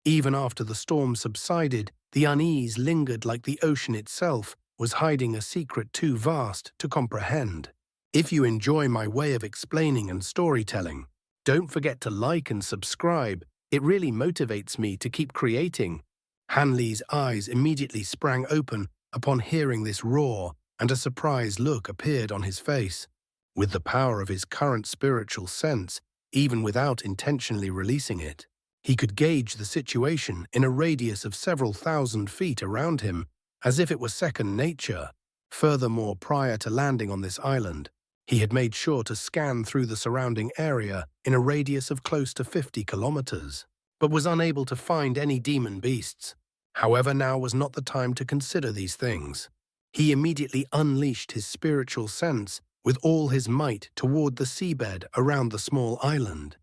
Even after the storm subsided, the unease lingered like the ocean itself was hiding a secret too vast to comprehend. If you enjoy my way of explaining and storytelling, don't forget to like and subscribe. It really motivates me to keep creating. Han Li's eyes immediately sprang open upon hearing this roar, and a surprised look appeared on his face. With the power of his current spiritual sense, even without intentionally releasing it, he could gauge the situation in a radius of several thousand feet around him, as if it were second nature. Furthermore, prior to landing on this island, he had made sure to scan through the surrounding area in a radius of close to 50 kilometers, but was unable to find any demon beasts. However, now was not the time to consider these things. He immediately unleashed his spiritual sense with all his might toward the seabed around the small island.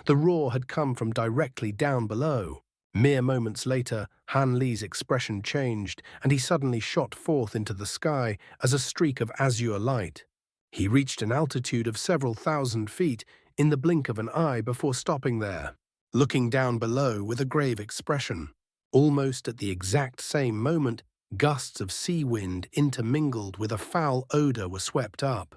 The roar had come from directly down below. Mere moments later, Han Li's expression changed, and he suddenly shot forth into the sky as a streak of azure light. He reached an altitude of several thousand feet in the blink of an eye before stopping there, looking down below with a grave expression. Almost at the exact same moment, gusts of sea wind intermingled with a foul odor were swept up.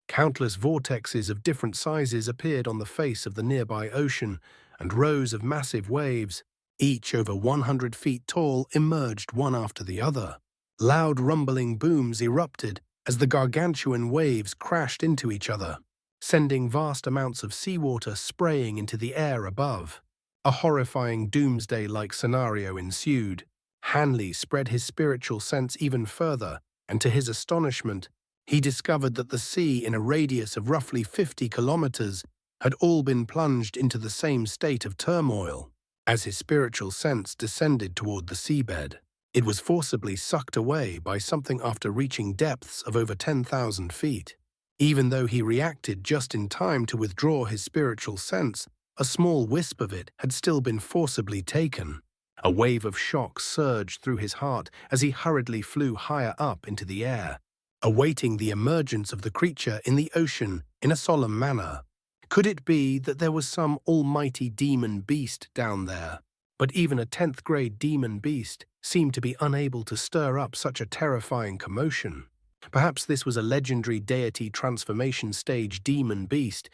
Countless vortexes of different sizes appeared on the face of the nearby ocean, and rows of massive waves, each over 100 feet tall, emerged one after the other. Loud rumbling booms erupted as the gargantuan waves crashed into each other, sending vast amounts of seawater spraying into the air above. A horrifying doomsday-like scenario ensued. Han Li spread his spiritual sense even further, and to his astonishment, he discovered that the sea in a radius of roughly 50 kilometers had all been plunged into the same state of turmoil. As his spiritual sense descended toward the seabed, it was forcibly sucked away by something after reaching depths of over 10,000 feet. Even though he reacted just in time to withdraw his spiritual sense, a small wisp of it had still been forcibly taken. A wave of shock surged through his heart as he hurriedly flew higher up into the air, awaiting the emergence of the creature in the ocean in a solemn manner. Could it be that there was some almighty demon beast down there? But even a 10th grade demon beast seemed to be unable to stir up such a terrifying commotion. Perhaps this was a legendary deity transformation stage demon beast,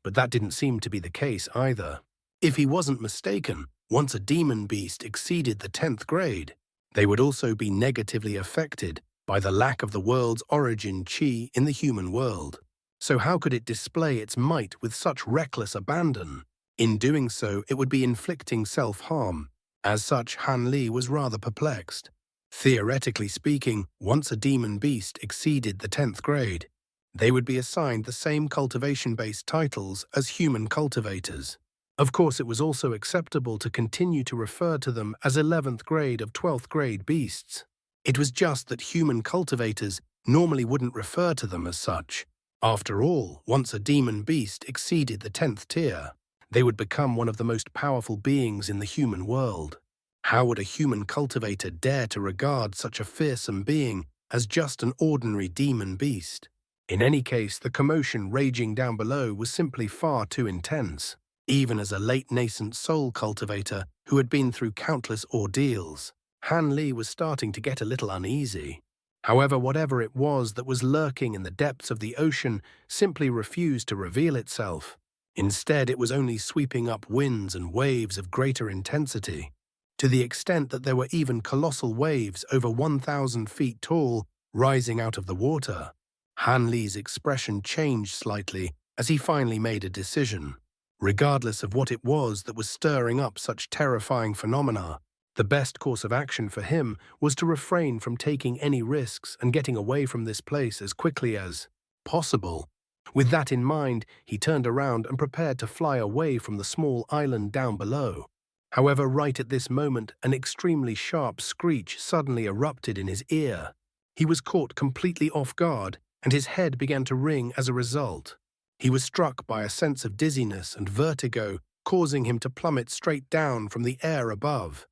but that didn't seem to be the case either. If he wasn't mistaken, once a demon beast exceeded the 10th grade, they would also be negatively affected by the lack of the world's origin chi in the human world. So how could it display its might with such reckless abandon? In doing so, it would be inflicting self-harm. As such, Han Li was rather perplexed. Theoretically speaking, once a demon beast exceeded the 10th grade, they would be assigned the same cultivation-based titles as human cultivators. Of course, it was also acceptable to continue to refer to them as 11th grade of 12th grade beasts. It was just that human cultivators normally wouldn't refer to them as such. After all, once a demon beast exceeded the 10th tier, they would become one of the most powerful beings in the human world. How would a human cultivator dare to regard such a fearsome being as just an ordinary demon beast? In any case, the commotion raging down below was simply far too intense. Even as a late nascent soul cultivator who had been through countless ordeals, Han Li was starting to get a little uneasy. However, whatever it was that was lurking in the depths of the ocean simply refused to reveal itself. Instead, it was only sweeping up winds and waves of greater intensity, to the extent that there were even colossal waves over 1,000 feet tall rising out of the water. Han Li's expression changed slightly as he finally made a decision. Regardless of what it was that was stirring up such terrifying phenomena, the best course of action for him was to refrain from taking any risks and getting away from this place as quickly as possible. With that in mind, he turned around and prepared to fly away from the small island down below. However, right at this moment, an extremely sharp screech suddenly erupted in his ear. He was caught completely off guard, and his head began to ring as a result. He was struck by a sense of dizziness and vertigo, causing him to plummet straight down from the air above.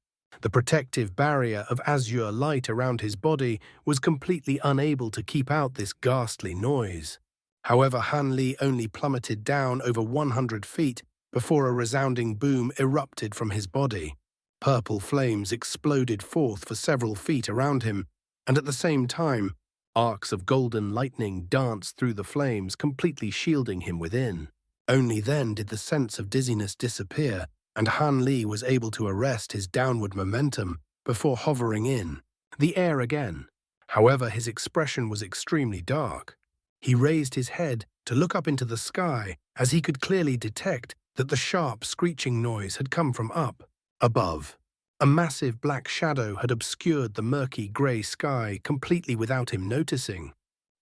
The protective barrier of azure light around his body was completely unable to keep out this ghastly noise. However, Han Li only plummeted down over 100 feet before a resounding boom erupted from his body. Purple flames exploded forth for several feet around him, and at the same time, arcs of golden lightning danced through the flames, completely shielding him within. Only then did the sense of dizziness disappear, and Han Li was able to arrest his downward momentum before hovering in the air again. However, his expression was extremely dark. He raised his head to look up into the sky as he could clearly detect that the sharp screeching noise had come from up above. A massive black shadow had obscured the murky grey sky completely without him noticing.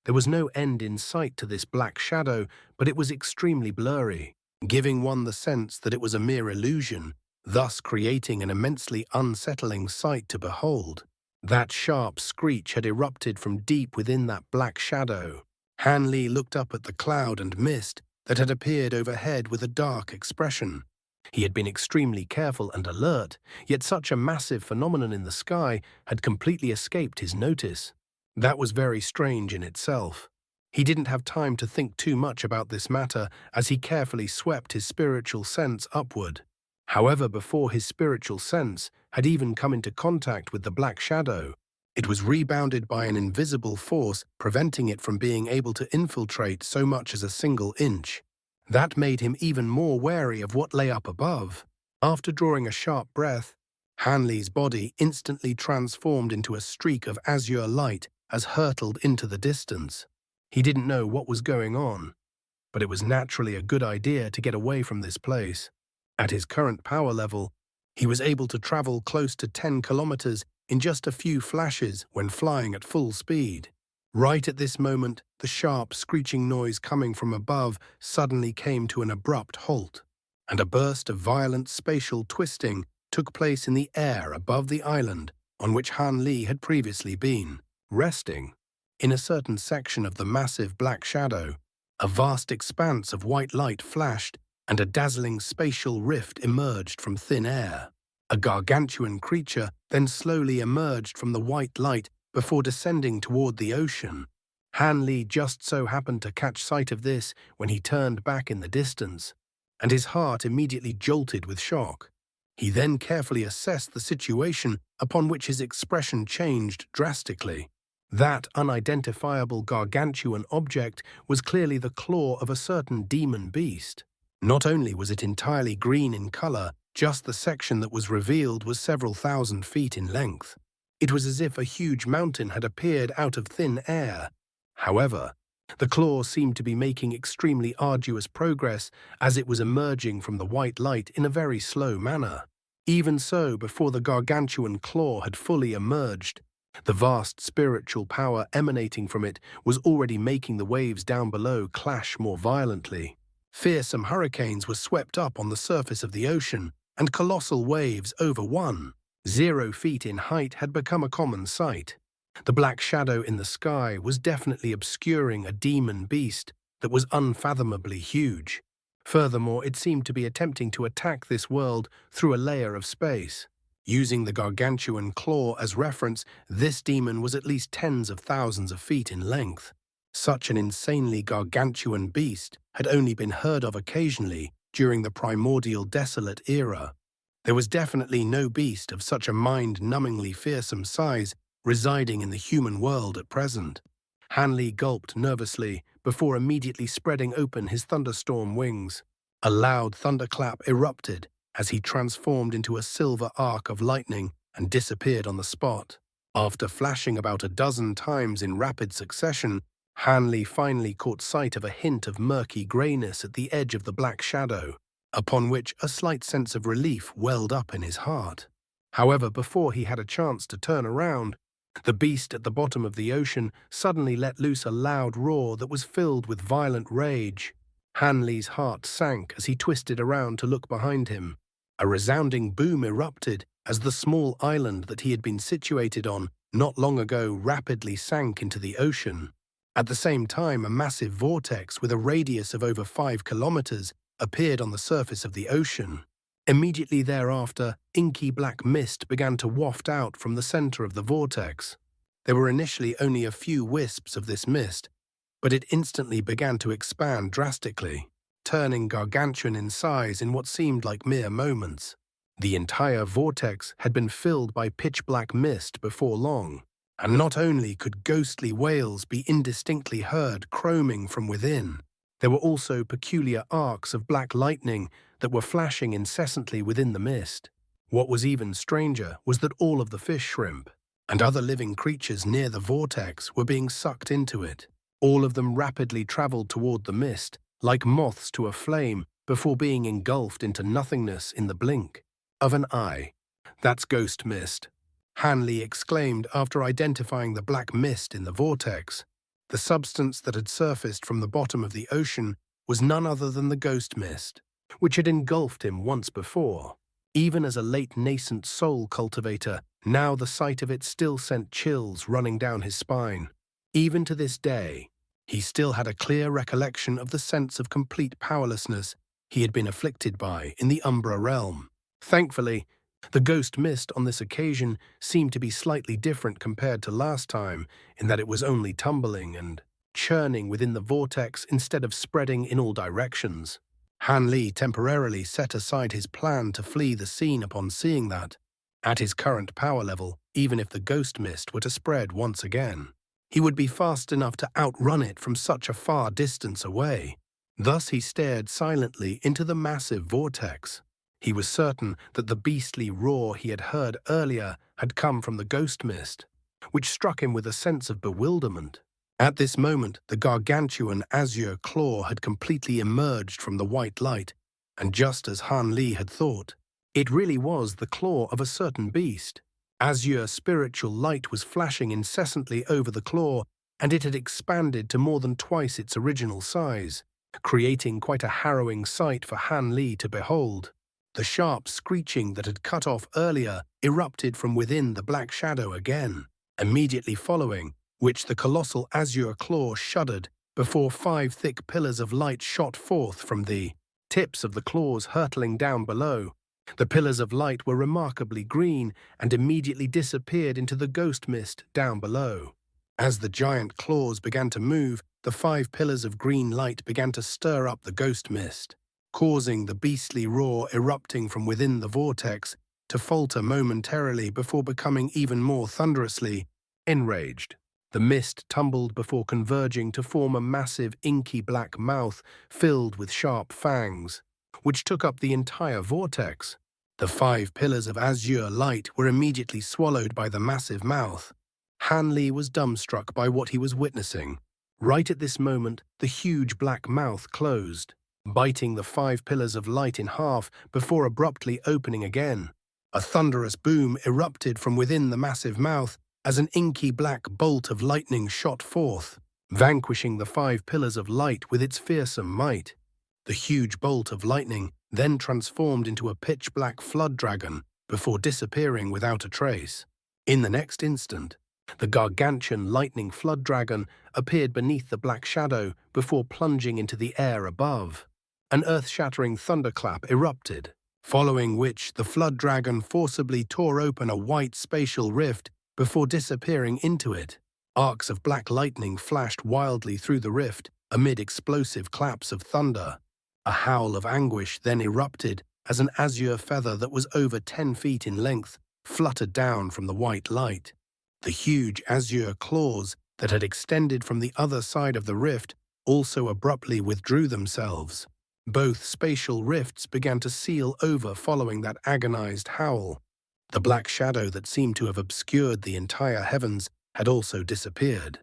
There was no end in sight to this black shadow, but it was extremely blurry, giving one the sense that it was a mere illusion, thus creating an immensely unsettling sight to behold. That sharp screech had erupted from deep within that black shadow. Han Li looked up at the cloud and mist that had appeared overhead with a dark expression. He had been extremely careful and alert, yet such a massive phenomenon in the sky had completely escaped his notice. That was very strange in itself. He didn't have time to think too much about this matter as he carefully swept his spiritual sense upward. However, before his spiritual sense had even come into contact with the black shadow, it was rebounded by an invisible force, preventing it from being able to infiltrate so much as a single inch. That made him even more wary of what lay up above. After drawing a sharp breath, Han Li's body instantly transformed into a streak of azure light as hurtled into the distance. He didn't know what was going on, but it was naturally a good idea to get away from this place. At his current power level, he was able to travel close to 10 kilometers in just a few flashes when flying at full speed. Right at this moment, the sharp, screeching noise coming from above suddenly came to an abrupt halt, and a burst of violent spatial twisting took place in the air above the island on which Han Li had previously been resting. In a certain section of the massive black shadow, a vast expanse of white light flashed, and a dazzling spatial rift emerged from thin air. A gargantuan creature then slowly emerged from the white light before descending toward the ocean. Han Li just so happened to catch sight of this when he turned back in the distance, and his heart immediately jolted with shock. He then carefully assessed the situation, upon which his expression changed drastically. That unidentifiable gargantuan object was clearly the claw of a certain demon beast. Not only was it entirely green in color, just the section that was revealed was several thousand feet in length. It was as if a huge mountain had appeared out of thin air. However, the claw seemed to be making extremely arduous progress as it was emerging from the white light in a very slow manner. Even so, before the gargantuan claw had fully emerged, the vast spiritual power emanating from it was already making the waves down below clash more violently. Fearsome hurricanes were swept up on the surface of the ocean, and colossal waves over 1.0 feet in height had become a common sight. The black shadow in the sky was definitely obscuring a demon beast that was unfathomably huge. Furthermore, it seemed to be attempting to attack this world through a layer of space. Using the gargantuan claw as reference, this demon was at least tens of thousands of feet in length. Such an insanely gargantuan beast had only been heard of occasionally during the primordial desolate era. There was definitely no beast of such a mind-numbingly fearsome size residing in the human world at present. Han Li gulped nervously before immediately spreading open his thunderstorm wings. A loud thunderclap erupted as he transformed into a silver arc of lightning and disappeared on the spot. After flashing about a dozen times in rapid succession, Han Li finally caught sight of a hint of murky grayness at the edge of the black shadow, upon which a slight sense of relief welled up in his heart. However, before he had a chance to turn around, the beast at the bottom of the ocean suddenly let loose a loud roar that was filled with violent rage. Han Li's heart sank as he twisted around to look behind him. A resounding boom erupted as the small island that he had been situated on not long ago rapidly sank into the ocean. At the same time, a massive vortex with a radius of over 5 kilometers appeared on the surface of the ocean. Immediately thereafter, inky black mist began to waft out from the center of the vortex. There were initially only a few wisps of this mist, but it instantly began to expand drastically, turning gargantuan in size in what seemed like mere moments. The entire vortex had been filled by pitch-black mist before long, and not only could ghostly wails be indistinctly heard croaming from within, there were also peculiar arcs of black lightning that were flashing incessantly within the mist. What was even stranger was that all of the fish shrimp and other living creatures near the vortex were being sucked into it. All of them rapidly traveled toward the mist, like moths to a flame, before being engulfed into nothingness in the blink of an eye. "That's ghost mist," Hanley exclaimed after identifying the black mist in the vortex. The substance that had surfaced from the bottom of the ocean was none other than the ghost mist, which had engulfed him once before. Even as a late nascent soul cultivator, now the sight of it still sent chills running down his spine. Even to this day, he still had a clear recollection of the sense of complete powerlessness he had been afflicted by in the Umbra realm. Thankfully, the ghost mist on this occasion seemed to be slightly different compared to last time, in that it was only tumbling and churning within the vortex instead of spreading in all directions. Hanley temporarily set aside his plan to flee the scene upon seeing that, at his current power level, even if the ghost mist were to spread once again, he would be fast enough to outrun it from such a far distance away. Thus he stared silently into the massive vortex. He was certain that the beastly roar he had heard earlier had come from the ghost mist, which struck him with a sense of bewilderment. At this moment, the gargantuan azure claw had completely emerged from the white light, and just as Hanley had thought, it really was the claw of a certain beast. Azure spiritual light was flashing incessantly over the claw, and it had expanded to more than twice its original size, creating quite a harrowing sight for Hanley to behold. The sharp screeching that had cut off earlier erupted from within the black shadow again, immediately following which the colossal azure claw shuddered before 5 thick pillars of light shot forth from the tips of the claws hurtling down below. The pillars of light were remarkably green and immediately disappeared into the ghost mist down below. As the giant claws began to move, the 5 pillars of green light began to stir up the ghost mist, causing the beastly roar erupting from within the vortex to falter momentarily before becoming even more thunderously enraged. The mist tumbled before converging to form a massive inky black mouth filled with sharp fangs, which took up the entire vortex. The 5 pillars of azure light were immediately swallowed by the massive mouth. Hanley was dumbstruck by what he was witnessing. Right at this moment, the huge black mouth closed, biting the 5 pillars of light in half before abruptly opening again. A thunderous boom erupted from within the massive mouth as an inky black bolt of lightning shot forth, vanquishing the 5 pillars of light with its fearsome might. The huge bolt of lightning then transformed into a pitch-black flood dragon before disappearing without a trace. In the next instant, the gargantuan lightning flood dragon appeared beneath the black shadow before plunging into the air above. An earth-shattering thunderclap erupted, following which the flood dragon forcibly tore open a white spatial rift before disappearing into it. Arcs of black lightning flashed wildly through the rift amid explosive claps of thunder. A howl of anguish then erupted as an azure feather that was over 10 feet in length fluttered down from the white light. The huge azure claws that had extended from the other side of the rift also abruptly withdrew themselves. Both spatial rifts began to seal over following that agonized howl. The black shadow that seemed to have obscured the entire heavens had also disappeared.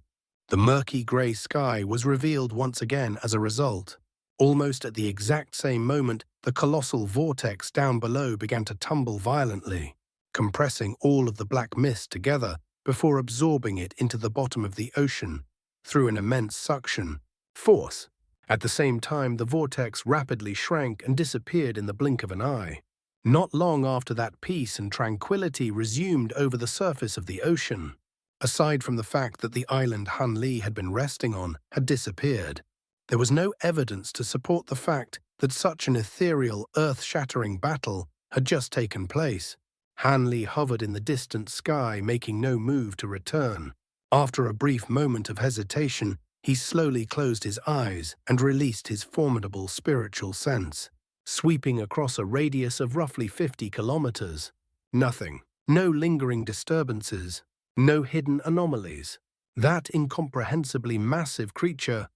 The murky grey sky was revealed once again as a result. Almost at the exact same moment, the colossal vortex down below began to tumble violently, compressing all of the black mist together before absorbing it into the bottom of the ocean through an immense suction force. At the same time, the vortex rapidly shrank and disappeared in the blink of an eye. Not long after that, peace and tranquility resumed over the surface of the ocean. Aside from the fact that the island Hanley had been resting on had disappeared, there was no evidence to support the fact that such an ethereal, earth-shattering battle had just taken place. Hanley hovered in the distant sky, making no move to return. After a brief moment of hesitation, he slowly closed his eyes and released his formidable spiritual sense. sweeping across a radius of roughly 50 kilometers. Nothing. No lingering disturbances. No hidden anomalies. That incomprehensibly massive creature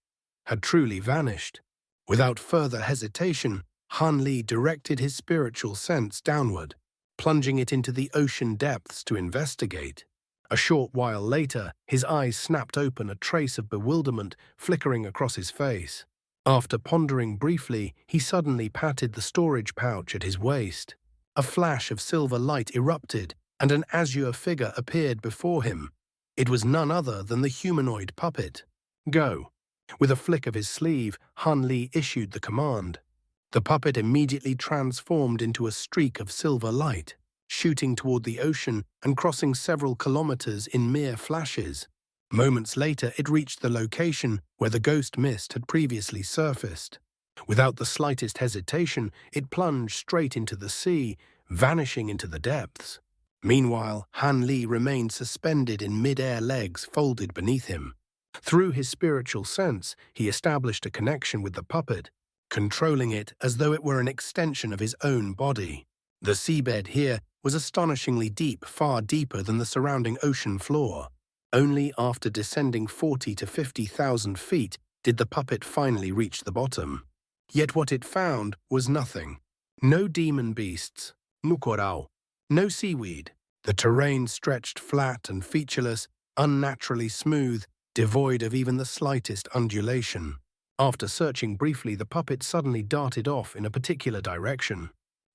had truly vanished. Without further hesitation, Han Li directed his spiritual sense downward, plunging it into the ocean depths to investigate. A short while later, his eyes snapped open, a trace of bewilderment flickering across his face. After pondering briefly, he suddenly patted the storage pouch at his waist. A flash of silver light erupted, and an azure figure appeared before him. It was none other than the humanoid puppet. "Go." With a flick of his sleeve, Han Li issued the command. The puppet immediately transformed into a streak of silver light, shooting toward the ocean and crossing several kilometers in mere flashes. Moments later, it reached the location where the ghost mist had previously surfaced. Without the slightest hesitation, it plunged straight into the sea, vanishing into the depths. Meanwhile, Han Li remained suspended in mid-air, legs folded beneath him. Through his spiritual sense, he established a connection with the puppet, controlling it as though it were an extension of his own body. The seabed here was astonishingly deep, far deeper than the surrounding ocean floor. Only after descending 40 to 50,000 feet did the puppet finally reach the bottom. Yet what it found was nothing. No demon beasts, nukorao, no seaweed. The terrain stretched flat and featureless, unnaturally smooth, devoid of even the slightest undulation. After searching briefly, the puppet suddenly darted off in a particular direction.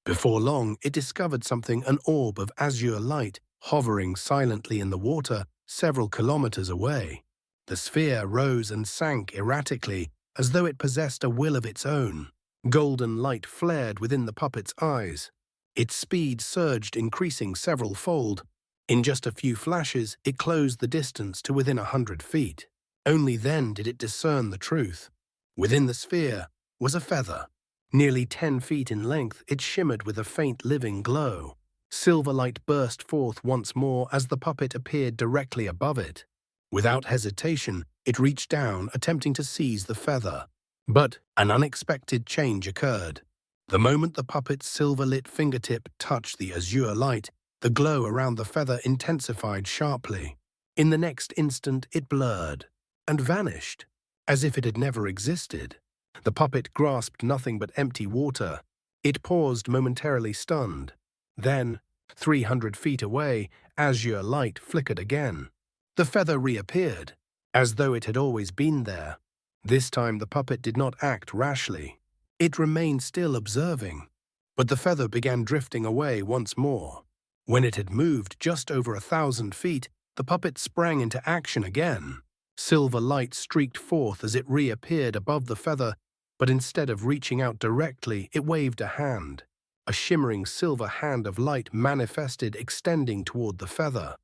Before long, it discovered something, an orb of azure light, hovering silently in the water several kilometers away. The sphere rose and sank erratically, as though it possessed a will of its own. Golden light flared within the puppet's eyes. Its speed surged, increasing several-fold. In just a few flashes, it closed the distance to within 100 feet. Only then did it discern the truth. Within the sphere was a feather. Nearly 10 feet in length, it shimmered with a faint living glow. Silver light burst forth once more as the puppet appeared directly above it. Without hesitation, it reached down, attempting to seize the feather. But an unexpected change occurred. The moment the puppet's silver-lit fingertip touched the azure light, the glow around the feather intensified sharply. In the next instant, it blurred and vanished, as if it had never existed. The puppet grasped nothing but empty water. It paused, momentarily stunned. Then, 300 feet away, azure light flickered again. The feather reappeared, as though it had always been there. This time the puppet did not act rashly. It remained still, observing. But the feather began drifting away once more. When it had moved just over 1,000 feet, the puppet sprang into action again. Silver light streaked forth as it reappeared above the feather, but instead of reaching out directly, it waved a hand. A shimmering silver hand of light manifested, extending toward the feather.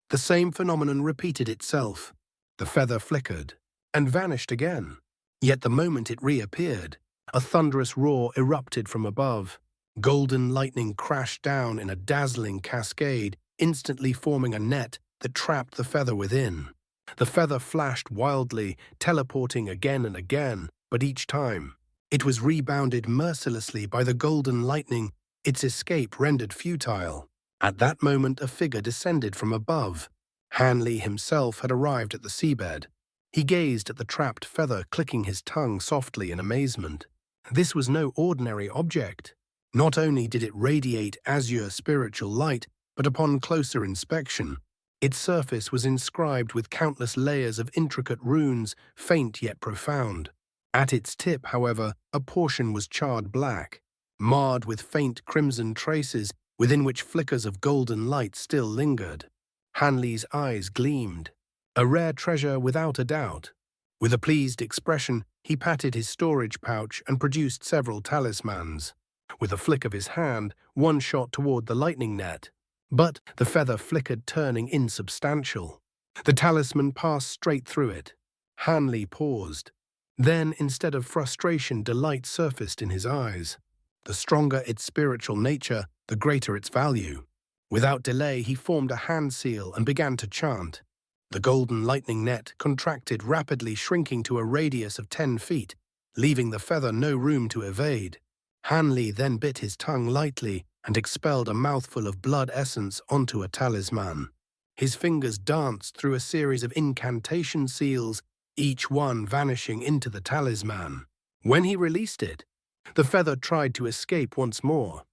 The same phenomenon repeated itself. The feather flickered and vanished again. Yet the moment it reappeared, a thunderous roar erupted from above. Golden lightning crashed down in a dazzling cascade, instantly forming a net that trapped the feather within. The feather flashed wildly, teleporting again and again, but each time it was rebounded mercilessly by the golden lightning, its escape rendered futile. At that moment, a figure descended from above. Han Li himself had arrived at the seabed. He gazed at the trapped feather, clicking his tongue softly in amazement. This was no ordinary object. Not only did it radiate azure spiritual light, but upon closer inspection, its surface was inscribed with countless layers of intricate runes, faint yet profound. At its tip, however, a portion was charred black, marred with faint crimson traces within which flickers of golden light still lingered. Han Li's eyes gleamed. A rare treasure without a doubt. With a pleased expression, he patted his storage pouch and produced several talismans. With a flick of his hand, one shot toward the lightning net. But the feather flickered, turning insubstantial. The talisman passed straight through it. Han Li paused. Then, instead of frustration, delight surfaced in his eyes. The stronger its spiritual nature, the greater its value. Without delay, he formed a hand seal and began to chant. The golden lightning net contracted rapidly, shrinking to a radius of 10 feet, leaving the feather no room to evade. Han Li then bit his tongue lightly and expelled a mouthful of blood essence onto a talisman. His fingers danced through a series of incantation seals, each one vanishing into the talisman. When he released it, the feather tried to escape once more,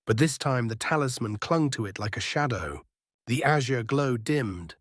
but this time the talisman clung to it like a shadow. The azure glow dimmed.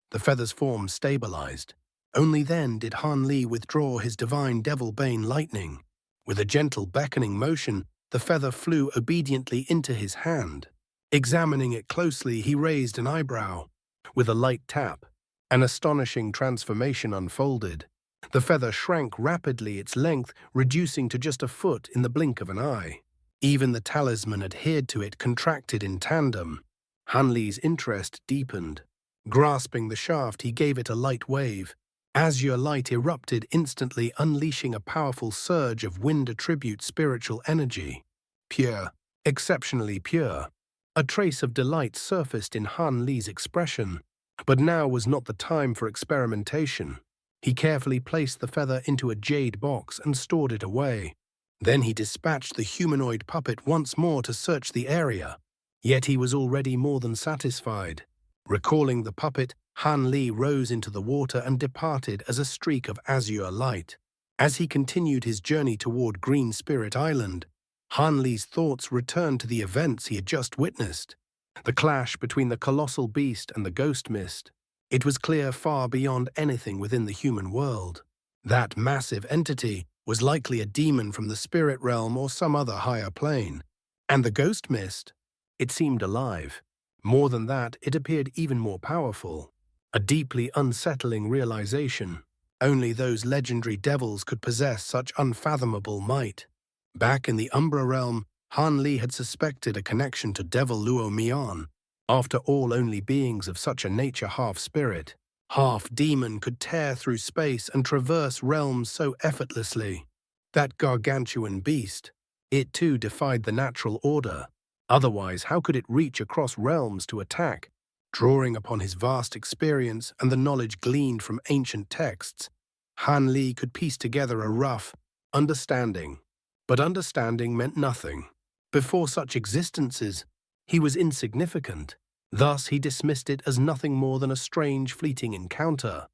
The feather's form stabilized. Only then did Han Li withdraw his divine devil-bane lightning. With a gentle beckoning motion, the feather flew obediently into his hand. Examining it closely, he raised an eyebrow. With a light tap, an astonishing transformation unfolded. The feather shrank rapidly, its length reducing to just a foot in the blink of an eye. Even the talisman adhered to it contracted in tandem. Han Li's interest deepened. Grasping the shaft, he gave it a light wave. Azure light erupted instantly, unleashing a powerful surge of wind-attribute spiritual energy. Pure, exceptionally pure. A trace of delight surfaced in Han Li's expression. But now was not the time for experimentation. He carefully placed the feather into a jade box and stored it away. Then he dispatched the humanoid puppet once more to search the area. Yet he was already more than satisfied. Recalling the puppet, Han Li rose into the water and departed as a streak of azure light. As he continued his journey toward Green Spirit Island, Han Li's thoughts returned to the events he had just witnessed. The clash between the colossal beast and the ghost mist. It was clear far beyond anything within the human world. That massive entity was likely a demon from the spirit realm or some other higher plane. And the ghost mist? It seemed alive. More than that, it appeared even more powerful. A deeply unsettling realization. Only those legendary devils could possess such unfathomable might. Back in the Umbra realm, Han Li had suspected a connection to Devil Luo Mian. After all, only beings of such a nature half-spirit, half-demon could tear through space and traverse realms so effortlessly. That gargantuan beast, it too defied the natural order. Otherwise, how could it reach across realms to attack? Drawing upon his vast experience and the knowledge gleaned from ancient texts, Han Li could piece together a rough understanding. But understanding meant nothing. Before such existences, he was insignificant. Thus, he dismissed it as nothing more than a strange, fleeting encounter.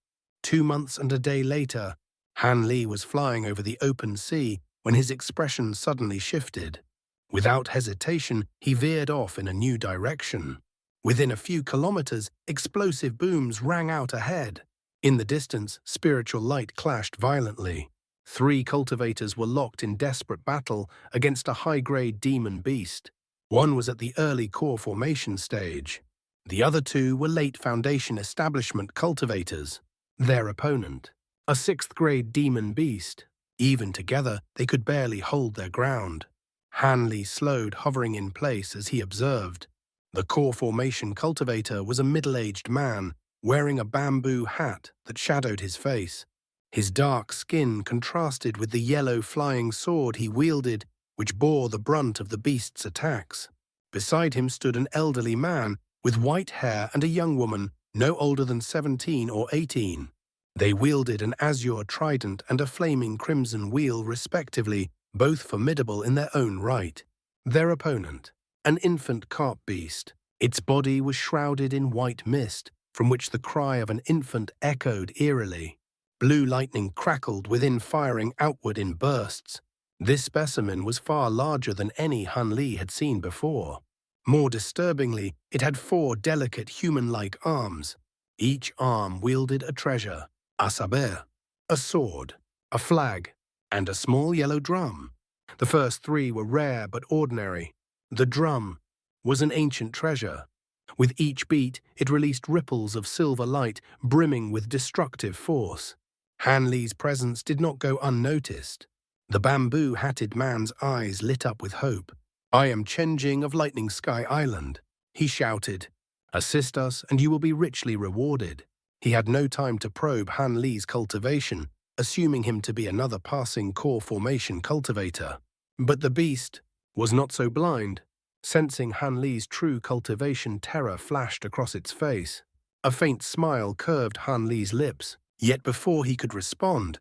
2 months and a day later, Han Li was flying over the open sea when his expression suddenly shifted. Without hesitation, he veered off in a new direction. Within a few kilometers, explosive booms rang out ahead. In the distance, spiritual light clashed violently. 3 cultivators were locked in desperate battle against a high-grade demon beast. One was at the early core formation stage. The other 2 were late foundation establishment cultivators. Their opponent, a 6th-grade demon beast. Even together, they could barely hold their ground. Han Li slowed, hovering in place as he observed. The core formation cultivator was a middle-aged man, wearing a bamboo hat that shadowed his face. His dark skin contrasted with the yellow flying sword he wielded, which bore the brunt of the beast's attacks. Beside him stood an elderly man with white hair and a young woman no older than 17 or 18. They wielded an azure trident and a flaming crimson wheel respectively, both formidable in their own right. Their opponent, an infant carp beast. Its body was shrouded in white mist, from which the cry of an infant echoed eerily. Blue lightning crackled within, firing outward in bursts. This specimen was far larger than any Han Li had seen before. More disturbingly, it had 4 delicate human-like arms. Each arm wielded a treasure, a saber, a sword, a flag, and a small yellow drum. The first 3 were rare but ordinary. The drum was an ancient treasure. With each beat, it released ripples of silver light brimming with destructive force. Han Li's presence did not go unnoticed. The bamboo-hatted man's eyes lit up with hope. "I am Chen Jing of Lightning Sky Island," he shouted. "Assist us and you will be richly rewarded." He had no time to probe Han Li's cultivation, assuming him to be another passing core formation cultivator. But the beast was not so blind. Sensing Han Li's true cultivation, terror flashed across its face. A faint smile curved Han Li's lips, yet before he could respond,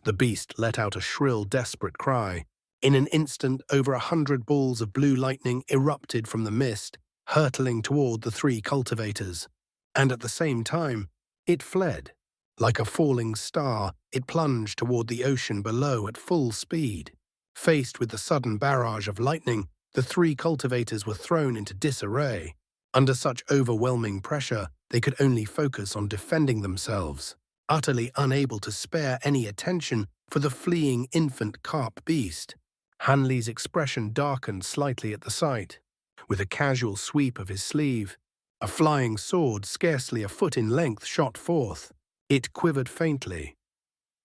the beast let out a shrill, desperate cry. In an instant, over 100 balls of blue lightning erupted from the mist, hurtling toward the three cultivators. And at the same time, it fled. Like a falling star, it plunged toward the ocean below at full speed. Faced with the sudden barrage of lightning, the three cultivators were thrown into disarray. Under such overwhelming pressure, they could only focus on defending themselves, utterly unable to spare any attention for the fleeing infant carp beast. Han Li's expression darkened slightly at the sight. With a casual sweep of his sleeve, a flying sword scarcely a foot in length shot forth. It quivered faintly,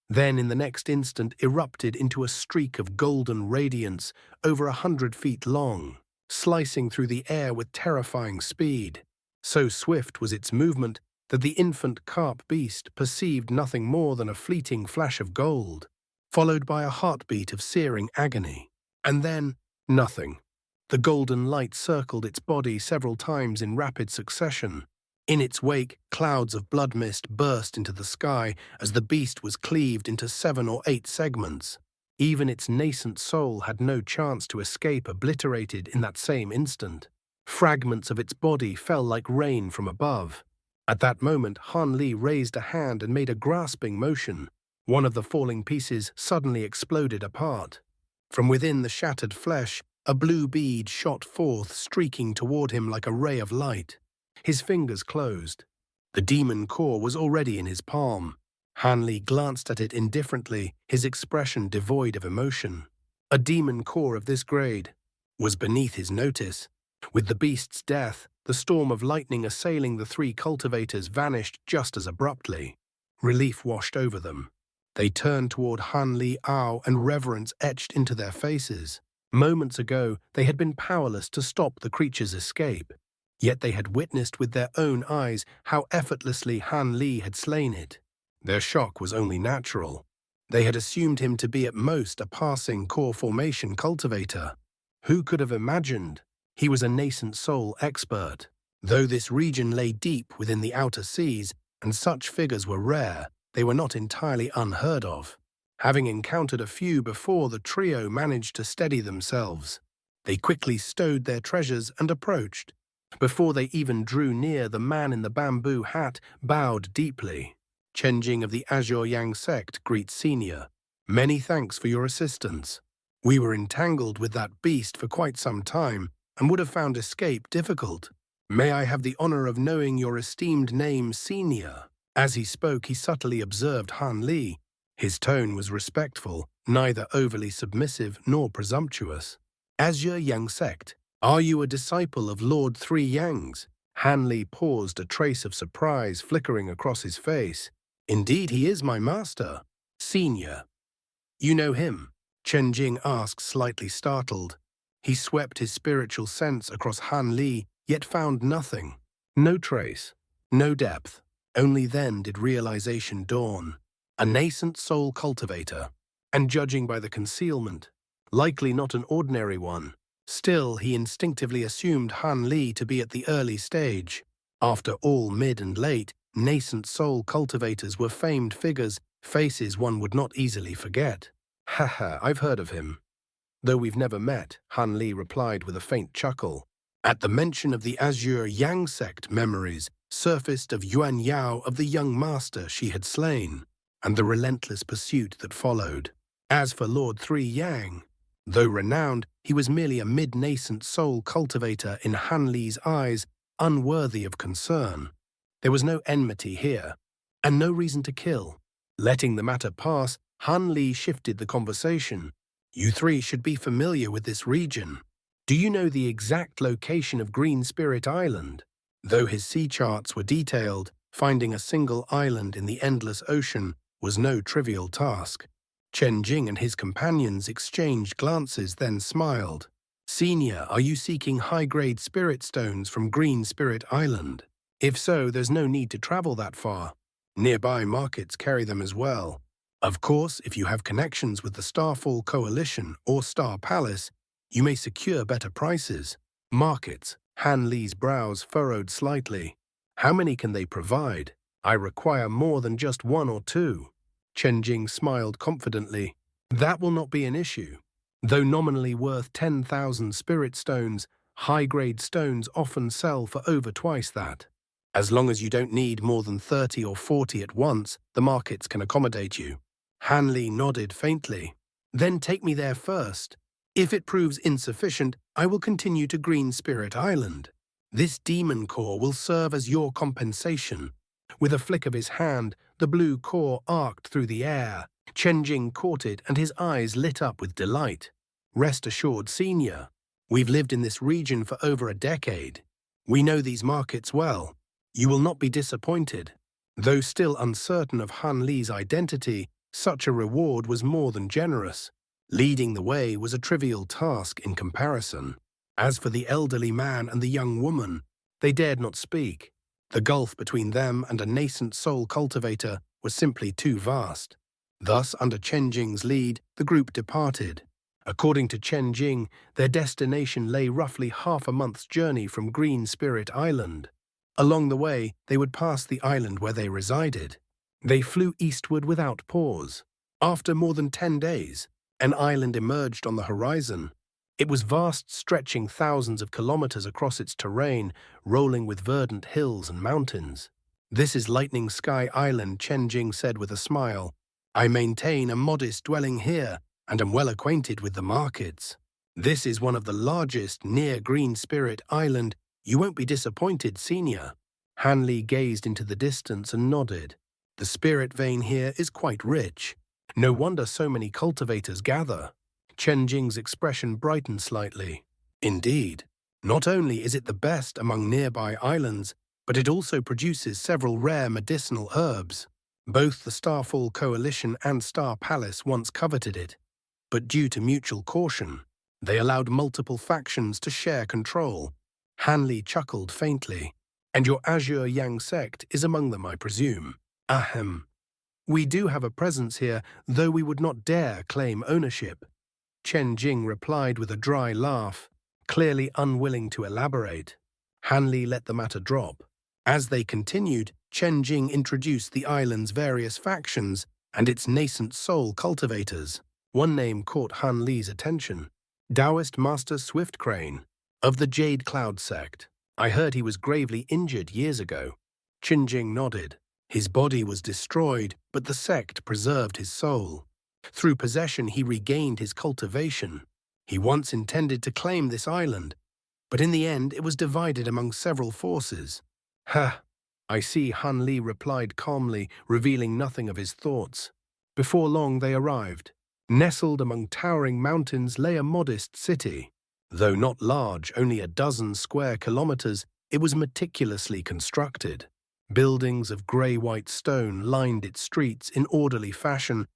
then in the next instant erupted into a streak of golden radiance over 100 feet long, slicing through the air with terrifying speed. So swift was its movement that the infant carp beast perceived nothing more than a fleeting flash of gold, followed by a heartbeat of searing agony. And then, nothing. The golden light circled its body several times in rapid succession. In its wake, clouds of blood mist burst into the sky as the beast was cleaved into 7 or 8 segments. Even its nascent soul had no chance to escape, obliterated in that same instant. Fragments of its body fell like rain from above. At that moment, Han Li raised a hand and made a grasping motion. One of the falling pieces suddenly exploded apart. From within the shattered flesh, a blue bead shot forth, streaking toward him like a ray of light. His fingers closed. The demon core was already in his palm. Han Li glanced at it indifferently, his expression devoid of emotion. A demon core of this grade was beneath his notice. With the beast's death, the storm of lightning assailing the three cultivators vanished just as abruptly. Relief washed over them. They turned toward Han Li, and reverence etched into their faces. Moments ago, they had been powerless to stop the creature's escape. Yet they had witnessed with their own eyes how effortlessly Han Li had slain it. Their shock was only natural. They had assumed him to be at most a passing core formation cultivator. Who could have imagined? He was a nascent soul expert. Though this region lay deep within the outer seas, and such figures were rare, they were not entirely unheard of. Having encountered a few before, the trio managed to steady themselves. They quickly stowed their treasures and approached. Before they even drew near, the man in the bamboo hat bowed deeply. Chenjing of the Azure Yang sect greets Senior. Many thanks for your assistance. We were entangled with that beast for quite some time and would have found escape difficult. May I have the honor of knowing your esteemed name, Senior? As he spoke, he subtly observed Han Li. His tone was respectful, neither overly submissive nor presumptuous. Azure Yang sect. Are you a disciple of Lord Three Yangs? Han Li paused, a trace of surprise flickering across his face. Indeed, he is my master. Senior. You know him? Chen Jing asked, slightly startled. He swept his spiritual sense across Han Li, yet found nothing. No trace, no depth. Only then did realization dawn. A nascent soul cultivator, and judging by the concealment, likely not an ordinary one. Still, he instinctively assumed Han Li to be at the early stage. After all, mid and late, nascent soul cultivators were famed figures, faces one would not easily forget. Haha, I've heard of him. Though we've never met, Han Li replied with a faint chuckle. At the mention of the Azure Yang sect, memories surfaced of Yuan Yao, of the young master she had slain, and the relentless pursuit that followed. As for Lord Three Yang, though renowned, he was merely a mid-nascent soul cultivator in Han Li's eyes, unworthy of concern. There was no enmity here, and no reason to kill. Letting the matter pass, Han Li shifted the conversation. You three should be familiar with this region. Do you know the exact location of Green Spirit Island? Though his sea charts were detailed, finding a single island in the endless ocean was no trivial task. Chen Jing and his companions exchanged glances, then smiled. Senior, are you seeking high-grade spirit stones from Green Spirit Island? If so, there's no need to travel that far. Nearby markets carry them as well. Of course, if you have connections with the Starfall Coalition or Star Palace, you may secure better prices. Markets. Han Li's brows furrowed slightly. How many can they provide? I require more than just 1 or 2. Chen Jing smiled confidently. That will not be an issue. Though nominally worth 10,000 spirit stones, high-grade stones often sell for over twice that. As long as you don't need more than 30 or 40 at once, the markets can accommodate you. Hanley nodded faintly. Then take me there first. If it proves insufficient, I will continue to Green Spirit Island. This demon core will serve as your compensation. With a flick of his hand, the blue core arced through the air. Chen Jing caught it and his eyes lit up with delight. Rest assured, Senior. We've lived in this region for over a decade. We know these markets well. You will not be disappointed. Though still uncertain of Han Li's identity, such a reward was more than generous. Leading the way was a trivial task in comparison. As for the elderly man and the young woman, they dared not speak. The gulf between them and a nascent soul cultivator was simply too vast. Thus, under Chen Jing's lead, the group departed. According to Chen Jing, their destination lay roughly half a month's journey from Green Spirit Island. Along the way, they would pass the island where they resided. They flew eastward without pause. After more than 10 days, an island emerged on the horizon. It was vast, stretching thousands of kilometers across its terrain, rolling with verdant hills and mountains. This is Lightning Sky Island, Chen Jing said with a smile. I maintain a modest dwelling here and am well acquainted with the markets. This is one of the largest near Green Spirit Island. You won't be disappointed, Senior. Hanley gazed into the distance and nodded. The spirit vein here is quite rich. No wonder so many cultivators gather. Chen Jing's expression brightened slightly. Indeed, not only is it the best among nearby islands, but it also produces several rare medicinal herbs. Both the Starfall Coalition and Star Palace once coveted it, but due to mutual caution, they allowed multiple factions to share control. Hanley chuckled faintly. And your Azure Yang sect is among them, I presume. Ahem. We do have a presence here, though we would not dare claim ownership. Chen Jing replied with a dry laugh, clearly unwilling to elaborate. Hanley let the matter drop. As they continued, Chen Jing introduced the island's various factions and its nascent soul cultivators. One name caught Han Li's attention. Taoist Master Swiftcrane, of the Jade Cloud sect. I heard he was gravely injured years ago. Chen Jing nodded. His body was destroyed, but the sect preserved his soul. Through possession, he regained his cultivation. He once intended to claim this island, but in the end it was divided among several forces. Ha! I see, Han Li replied calmly, revealing nothing of his thoughts. Before long they arrived. Nestled among towering mountains lay a modest city. Though not large, only a dozen square kilometers, it was meticulously constructed. Buildings of grey-white stone lined its streets in orderly fashion,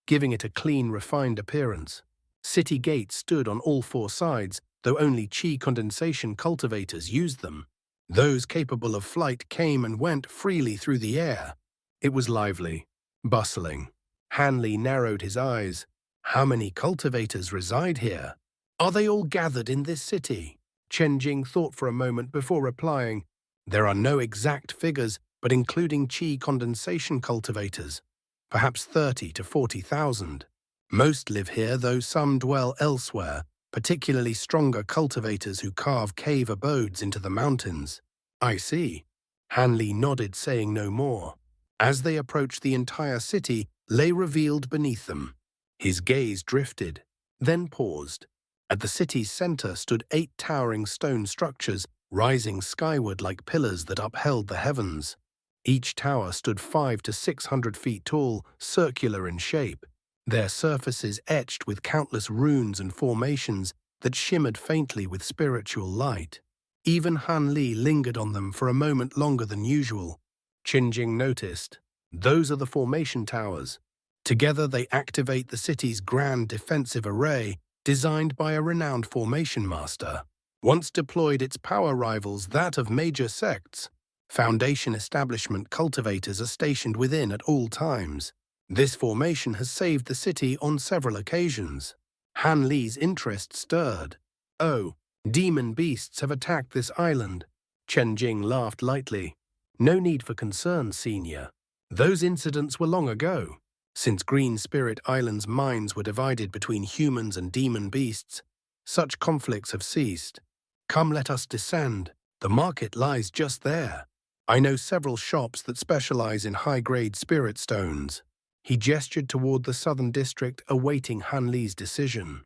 giving it a clean, refined appearance. City gates stood on all four sides, though only chi condensation cultivators used them. Those capable of flight came and went freely through the air. It was lively, bustling. Hanley narrowed his eyes. How many cultivators reside here? Are they all gathered in this city? Chen Jing thought for a moment before replying. There are no exact figures, but including chi condensation cultivators, perhaps 30 to 40,000. Most live here, though some dwell elsewhere, particularly stronger cultivators who carve cave abodes into the mountains. I see. Hanley nodded, saying no more. As they approached, the entire city lay revealed beneath them. His gaze drifted, then paused. At the city's center stood 8 towering stone structures, rising skyward like pillars that upheld the heavens. Each tower stood 500 to 600 feet tall, circular in shape, their surfaces etched with countless runes and formations that shimmered faintly with spiritual light. Even Han Li lingered on them for a moment longer than usual. Chen Jing noticed. Those are the formation towers. Together they activate the city's grand defensive array, designed by a renowned formation master. Once deployed, its power rivals that of major sects. Foundation establishment cultivators are stationed within at all times. This formation has saved the city on several occasions. Han Li's interest stirred. Oh, demon beasts have attacked this island. Chen Jing laughed lightly. No need for concern, Senior. Those incidents were long ago. Since Green Spirit Island's mines were divided between humans and demon beasts, such conflicts have ceased. Come, let us descend. The market lies just there. I know several shops that specialize in high-grade spirit stones. He gestured toward the southern district, awaiting Han Li's decision.